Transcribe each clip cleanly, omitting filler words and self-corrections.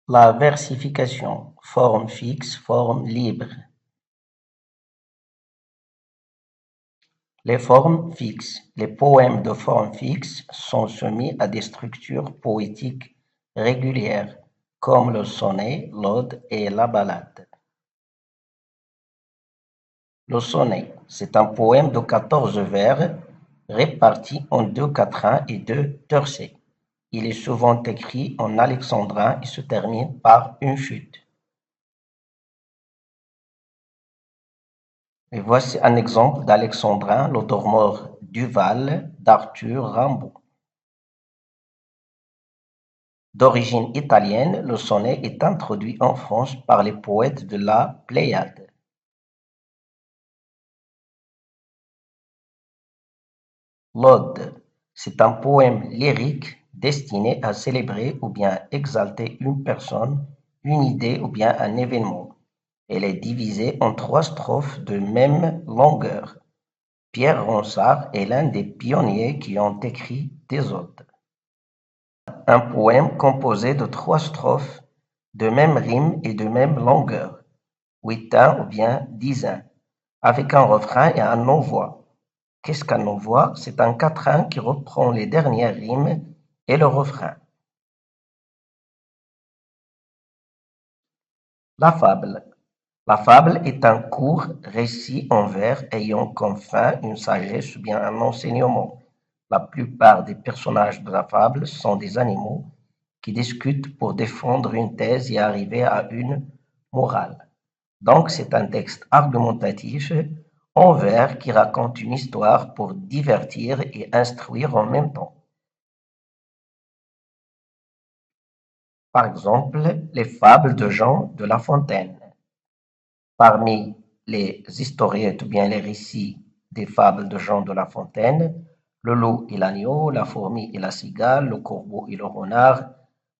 La versification, forme fixe, forme libre. Les formes fixes. Les poèmes de forme fixe sont soumis à des structures poétiques régulières, comme le sonnet, l'ode et la ballade. Le sonnet, c'est un poème de 14 vers répartis en deux quatrains et deux tercets. Il est souvent écrit en alexandrin et se termine par une chute. Et voici un exemple d'alexandrin, le dormeur Duval d'Arthur Rimbaud. D'origine italienne, le sonnet est introduit en France par les poètes de la Pléiade. L'ode, c'est un poème lyrique destiné à célébrer ou bien exalter une personne, une idée ou bien un événement. Elle est divisée en 3 strophes de même longueur. Pierre Ronsard est l'un des pionniers qui ont écrit des odes. Un poème composé de 3 strophes de même rime et de même longueur, huitains ou bien dizains, avec un refrain et un envoi. Qu'est-ce qu'un envoi? C'est un quatrain qui reprend les dernières rimes et le refrain. La fable. La fable est un court récit en vers ayant comme fin une sagesse ou bien un enseignement. La plupart des personnages de la fable sont des animaux qui discutent pour défendre une thèse et arriver à une morale. Donc c'est un texte argumentatif en vers qui raconte une histoire pour divertir et instruire en même temps. Par exemple, les fables de Jean de La Fontaine. Parmi les historiettes ou bien les récits des fables de Jean de La Fontaine, le loup et l'agneau, la fourmi et la cigale, le corbeau et le renard,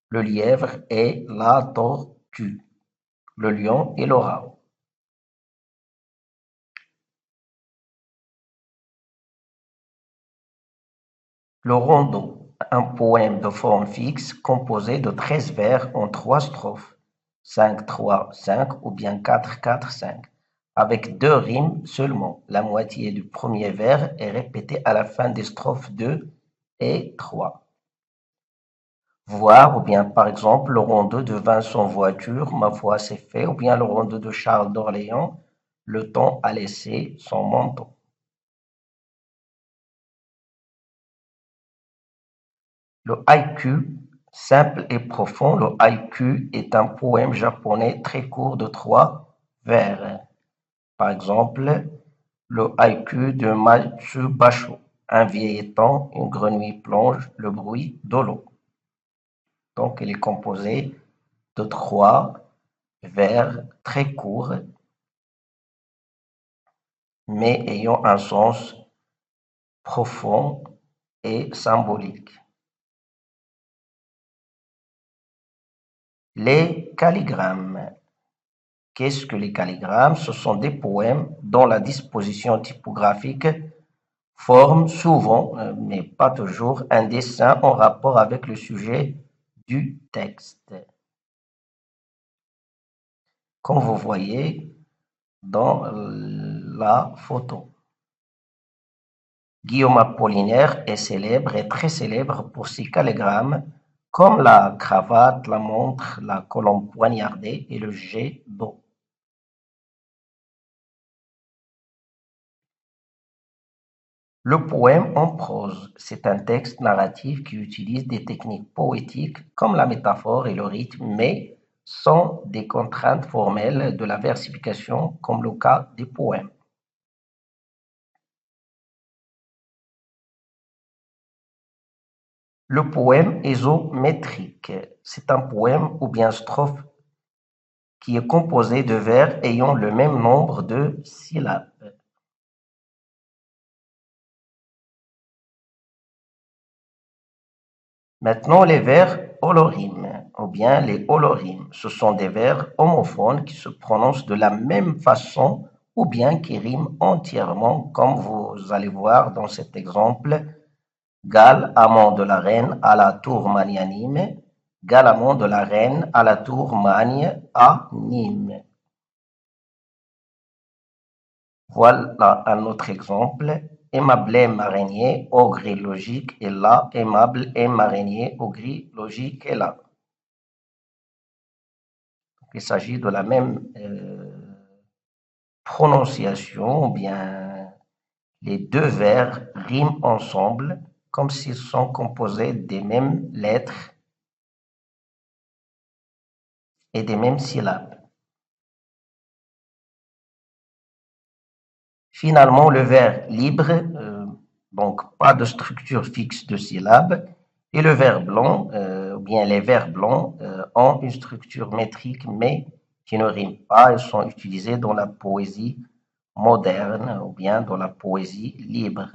le lièvre et la tortue, le lion et le rat. Le rondeau, un poème de forme fixe composé de 13 vers en 3 strophes, 5-3-5 ou bien 4-4-5, avec 2 rimes seulement. La moitié du premier vers est répétée à la fin des strophes 2 et 3. Voir, ou bien par exemple le rondeau de Vincent Voiture, Ma foi c'est fait, ou bien le rondeau de Charles d'Orléans, Le temps a laissé son manteau. Le haïku, simple et profond, le haïku est un poème japonais très court de 3 vers. Par exemple, le haïku de Matsu Basho. Un vieil étang, une grenouille plonge le bruit de l'eau. Donc, il est composé de 3 vers très courts, mais ayant un sens profond et symbolique. Les calligrammes. Qu'est-ce que les calligrammes? Ce sont des poèmes dont la disposition typographique forme souvent, mais pas toujours, un dessin en rapport avec le sujet du texte. Comme vous voyez dans la photo. Guillaume Apollinaire est célèbre et très célèbre pour ses calligrammes comme la cravate, la montre, la colombe poignardée et le jet d'eau. Le poème en prose, c'est un texte narratif qui utilise des techniques poétiques comme la métaphore et le rythme, mais sans des contraintes formelles de la versification comme le cas des poèmes. Le poème isométrique, c'est un poème ou bien strophe qui est composé de vers ayant le même nombre de syllabes. Maintenant, les vers holorimes, ou bien les holorimes, ce sont des vers homophones qui se prononcent de la même façon ou bien qui riment entièrement, comme vous allez voir dans cet exemple. Gall, amant de la reine, à la tour magnanime, Galamond de la Reine à la Tour Magne à Nîmes. Voilà un autre exemple. Aimable M araignée au gris logique est là. Aimable M araignée au gris logique est là. Il s'agit de la même prononciation, ou bien les deux vers riment ensemble comme s'ils sont composés des mêmes lettres et des mêmes syllabes. Finalement, le vers libre, donc pas de structure fixe de syllabes, et le vers blanc, ou bien les vers blancs, ont une structure métrique mais qui ne riment pas et sont utilisés dans la poésie moderne ou bien dans la poésie libre.